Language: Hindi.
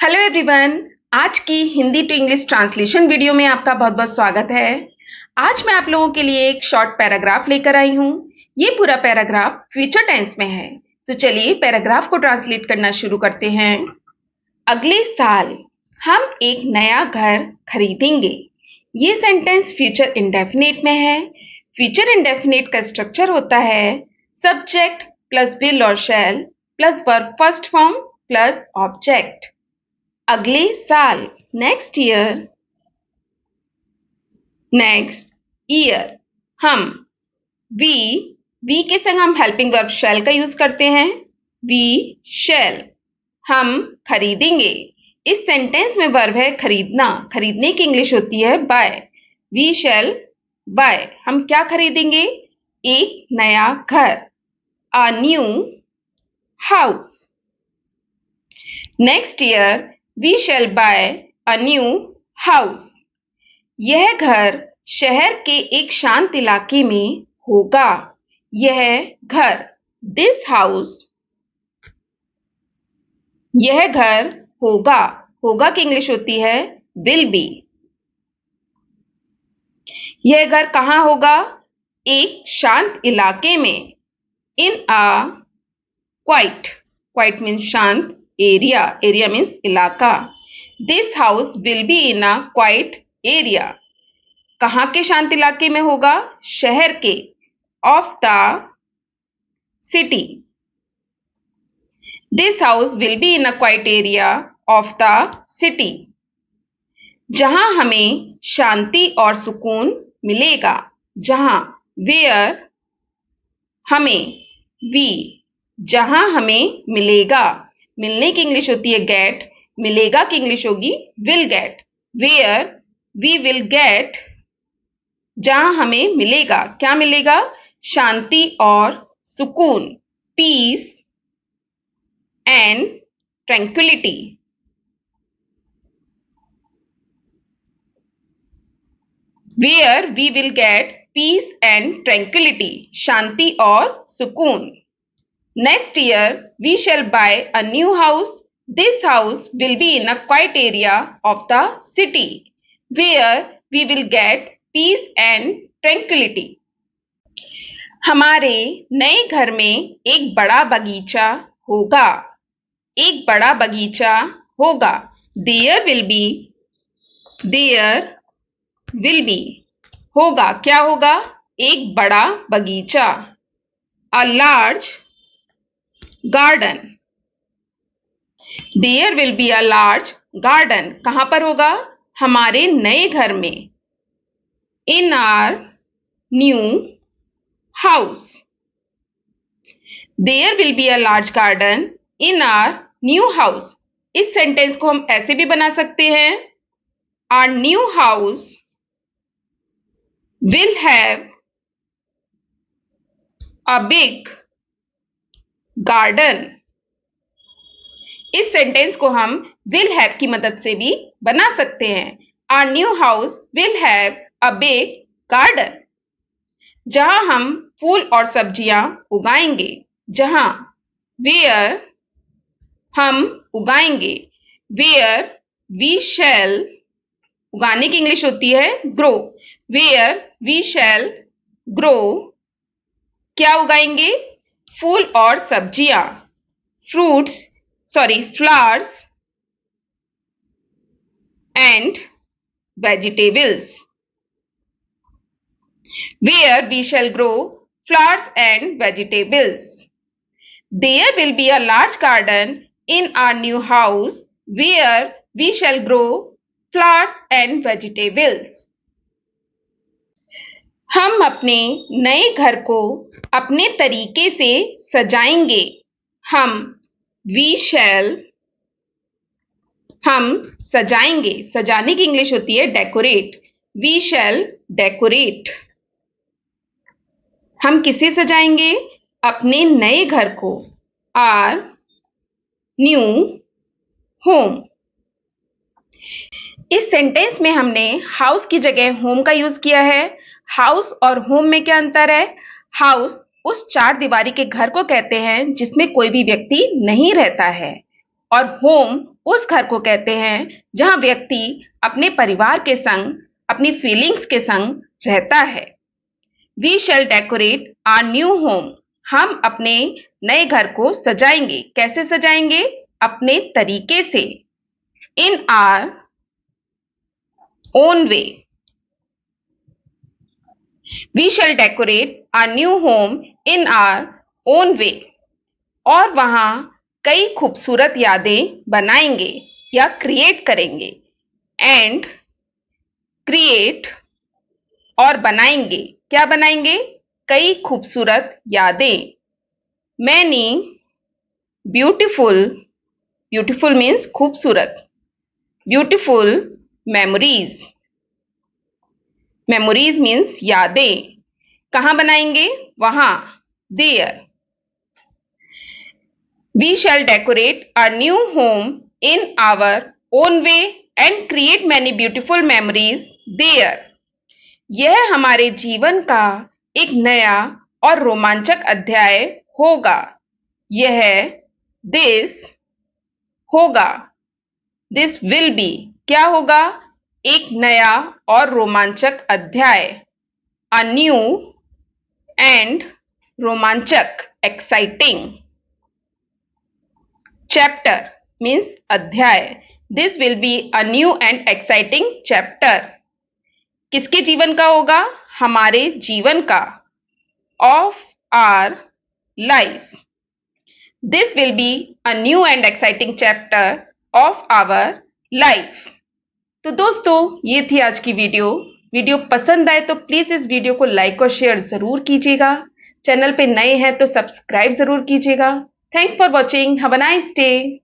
Hello everyone. आज की Hindi to English translation video में आपका बहुत बहुत स्वागत है। आज मैं आप लोगों के लिए एक शॉर्ट पैराग्राफ लेकर आई हूँ। ये पूरा पैराग्राफ फ्यूचर टेंस में है। तो चलिए पैराग्राफ को ट्रांसलेट करना शुरू करते हैं। अगले साल हम एक नया घर खरीदेंगे। ये सेंटेंस फ्यूचर इंडेफिनिट में है। फ्यूचर इंडेफिनिट का स्ट्रक्चर होता है सब्जेक्ट प्लस विल और शैल plus verb first form plus object. अगले साल नेक्स्ट ईयर हम वी के संग हम हेल्पिंग वर्ब शैल का यूज करते हैं। वी शैल हम खरीदेंगे। इस सेंटेंस में वर्ब है खरीदना। खरीदने की इंग्लिश होती है बाय। We shall bye. हम क्या खरीदेंगे? एक नया घर, a new house. Next year We shall buy a new house. यह घर शहर के एक शांत इलाके में होगा। यह घर this house, यह घर होगा। होगा की इंग्लिश होती है will be। यह घर कहाँ होगा? एक शांत इलाके में। In a quiet means शांत area means इलाका। This house will be in a quiet area. कहाँ के शांत इलाके में होगा? शहर के। Of the city. This house will be in a quiet area of the city. जहां हमें शांति और सुकून मिलेगा। जहां where हमें we जहां हमें मिलेगा। मिलने की इंग्लिश होती है गेट। मिलेगा की इंग्लिश होगी will get. Where we will get, जहां हमें मिलेगा। क्या मिलेगा? शांति और सुकून। Peace and tranquillity. Where we will get peace and tranquillity, शांति और सुकून। Next year, we shall buy a new house. This house will be in a quiet area of the city, where we will get peace and tranquility. हमारे नए घर में एक बड़ा बगीचा होगा। एक बड़ा बगीचा होगा। There will be होगा। क्या होगा? एक बड़ा बगीचा। A large garden. There will be a large garden. कहां पर होगा? हमारे नए घर में। In our new house. There will be a large garden in our new house. इस सेंटेंस को हम ऐसे भी बना सकते हैं। Our new house will have a big garden. इस सेंटेंस को हम विल हैव की मदद से भी बना सकते हैं। Our new house will have a big garden. जहां हम फूल और सब्जियां उगाएंगे। जहां where हम उगाएंगे। Where we shall, उगाने की इंग्लिश होती है grow. Where we shall grow, क्या उगाएंगे? फूल और सब्जियां। flowers and vegetables. Where we shall grow flowers and vegetables. There will be a large garden in our new house where we shall grow flowers and vegetables. हम अपने नए घर को अपने तरीके से सजाएंगे। we shall, हम सजाएंगे। सजाने की इंग्लिश होती है डेकोरेट। We shall decorate. हम किसे सजाएंगे? अपने नए घर को। Our new home. इस सेंटेंस में हमने हाउस की जगह होम का यूज किया है। हाउस और होम में क्या अंतर है? हाउस उस चार दीवारी के घर को कहते हैं जिसमें कोई भी व्यक्ति नहीं रहता है, और होम उस घर को कहते हैं जहां व्यक्ति अपने परिवार के संग, अपनी फीलिंग्स के संग रहता है। We shall decorate our new home. हम अपने नए घर को सजाएंगे। कैसे सजाएंगे? अपने तरीके से। In our own way. We shall decorate our new home in our own way. और वहां कई खूबसूरत यादें बनाएंगे या क्रिएट करेंगे। एंड क्रिएट और बनाएंगे। क्या बनाएंगे? कई खूबसूरत यादें। मैनी ब्यूटीफुल, ब्यूटीफुल मीन्स खूबसूरत, ब्यूटीफुल मेमोरीज। मेमोरीज मीन्स यादें। कहां बनाएंगे? वहां, there. We shall decorate our new home in our own way and create many beautiful memories there. यह हमारे जीवन का एक नया और रोमांचक अध्याय होगा। यह this होगा, this will be। क्या होगा? एक नया और रोमांचक अध्याय। A new and रोमांचक, exciting। Chapter means अध्याय। This will be a new and exciting chapter। किसके जीवन का होगा? हमारे जीवन का। Of our life। This will be a new and exciting chapter of our life। तो दोस्तों, ये थी आज की वीडियो पसंद आए तो प्लीज इस वीडियो को लाइक और शेयर जरूर कीजिएगा। चैनल पे नए हैं तो सब्सक्राइब जरूर कीजिएगा। Thanks for watching. Have a nice day.